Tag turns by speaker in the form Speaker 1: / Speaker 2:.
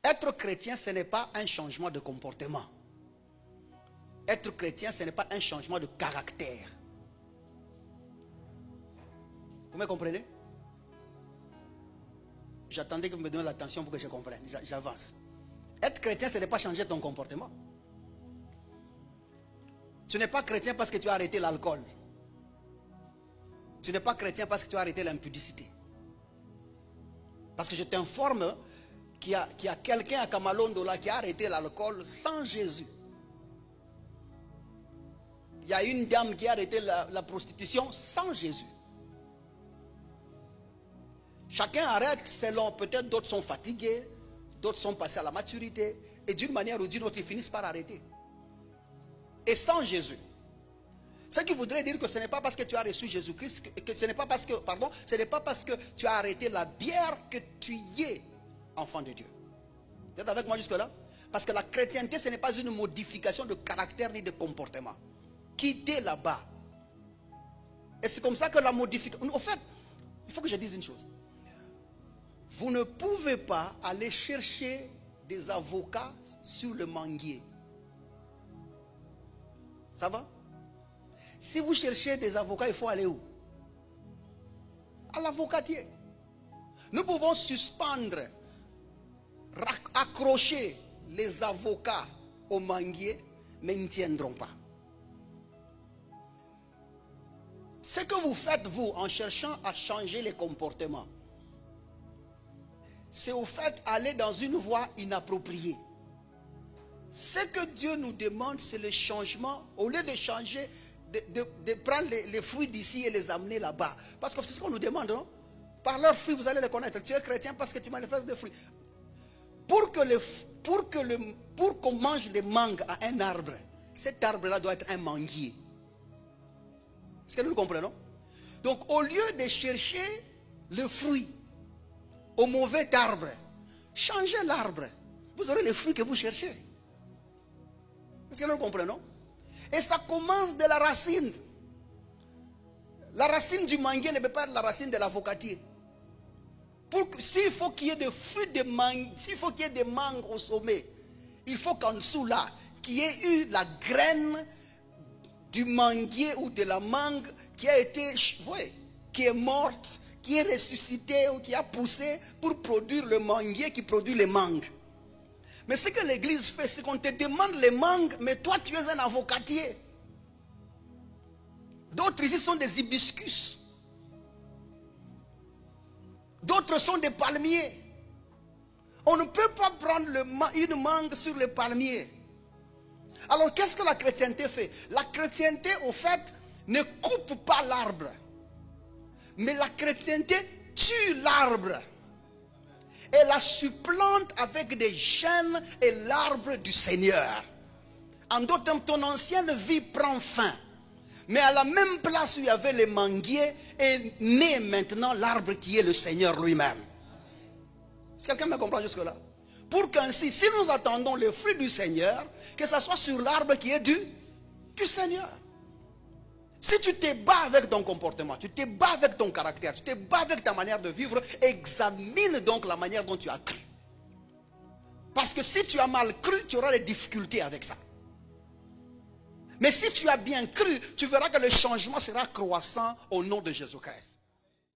Speaker 1: Être chrétien, ce n'est pas un changement de comportement. Être chrétien, ce n'est pas un changement de caractère. Vous me comprenez? J'attendais que vous me donniez l'attention pour que je comprenne. J'avance. Être chrétien, ce n'est pas changer ton comportement. Tu n'es pas chrétien parce que tu as arrêté l'alcool. Tu n'es pas chrétien parce que tu as arrêté l'impudicité. Parce que je t'informe qu'il y a quelqu'un à Kamalondo là qui a arrêté l'alcool sans Jésus. Il y a une dame qui a arrêté la prostitution sans Jésus. Chacun arrête selon, peut-être d'autres sont fatigués, d'autres sont passés à la maturité, et d'une manière ou d'une autre, ils finissent par arrêter. Et sans Jésus. Ce qui voudrait dire que ce n'est pas parce que tu as reçu Jésus-Christ, que ce n'est pas parce que, pardon, ce n'est pas parce que tu as arrêté la bière que tu y es enfant de Dieu. Vous êtes avec moi jusque-là? Parce que la chrétienté, ce n'est pas une modification de caractère ni de comportement. Quittez là-bas. Et c'est comme ça que la modification... En fait, il faut que je dise une chose. Vous ne pouvez pas aller chercher des avocats sur le manguier. Ça va? Si vous cherchez des avocats, il faut aller où? À l'avocatier. Nous pouvons suspendre, accrocher les avocats au manguier, mais ils ne tiendront pas. Ce que vous faites, vous, en cherchant à changer les comportements, c'est au fait aller dans une voie inappropriée. Ce que Dieu nous demande, c'est le changement. Au lieu de changer, de prendre les fruits d'ici et les amener là-bas. Parce que c'est ce qu'on nous demande, non? Par leurs fruits, vous allez les connaître. Tu es chrétien parce que tu manifestes des fruits. Pour qu'on mange des mangues à un arbre, cet arbre-là doit être un manguier. Est-ce que nous le comprenons? Donc, au lieu de chercher le fruit au mauvais arbre, changez l'arbre. Vous aurez les fruits que vous cherchez. Est-ce que nous le comprenons? Et ça commence de la racine. La racine du manguier ne peut pas être la racine de l'avocatier. S'il faut qu'il y ait des fruits de mangue, s'il faut qu'il y ait des mangues au sommet, il faut qu'en dessous là, qu'il y ait eu la graine du manguier ou de la mangue qui a été, voyez, qui est morte, qui est ressuscitée ou qui a poussé pour produire le manguier qui produit les mangues. Mais ce que l'église fait, c'est qu'on te demande les mangues, mais toi tu es un avocatier. D'autres ici sont des hibiscus. D'autres sont des palmiers. On ne peut pas prendre une mangue sur le palmier. Alors qu'est-ce que la chrétienté fait? La chrétienté, au fait, ne coupe pas l'arbre. Mais la chrétienté tue l'arbre. Et la supplante avec des gènes et l'arbre du Seigneur. En d'autres termes, ton ancienne vie prend fin. Mais à la même place où il y avait les manguiers, est né maintenant l'arbre qui est le Seigneur lui-même. Est-ce que quelqu'un me comprend jusque-là? Pour qu'ainsi, si nous attendons le fruit du Seigneur, que ce soit sur l'arbre qui est du Seigneur. Si tu te bats avec ton comportement, tu te bats avec ton caractère, tu te bats avec ta manière de vivre, examine donc la manière dont tu as cru. Parce que si tu as mal cru, tu auras des difficultés avec ça. Mais si tu as bien cru, tu verras que le changement sera croissant au nom de Jésus-Christ.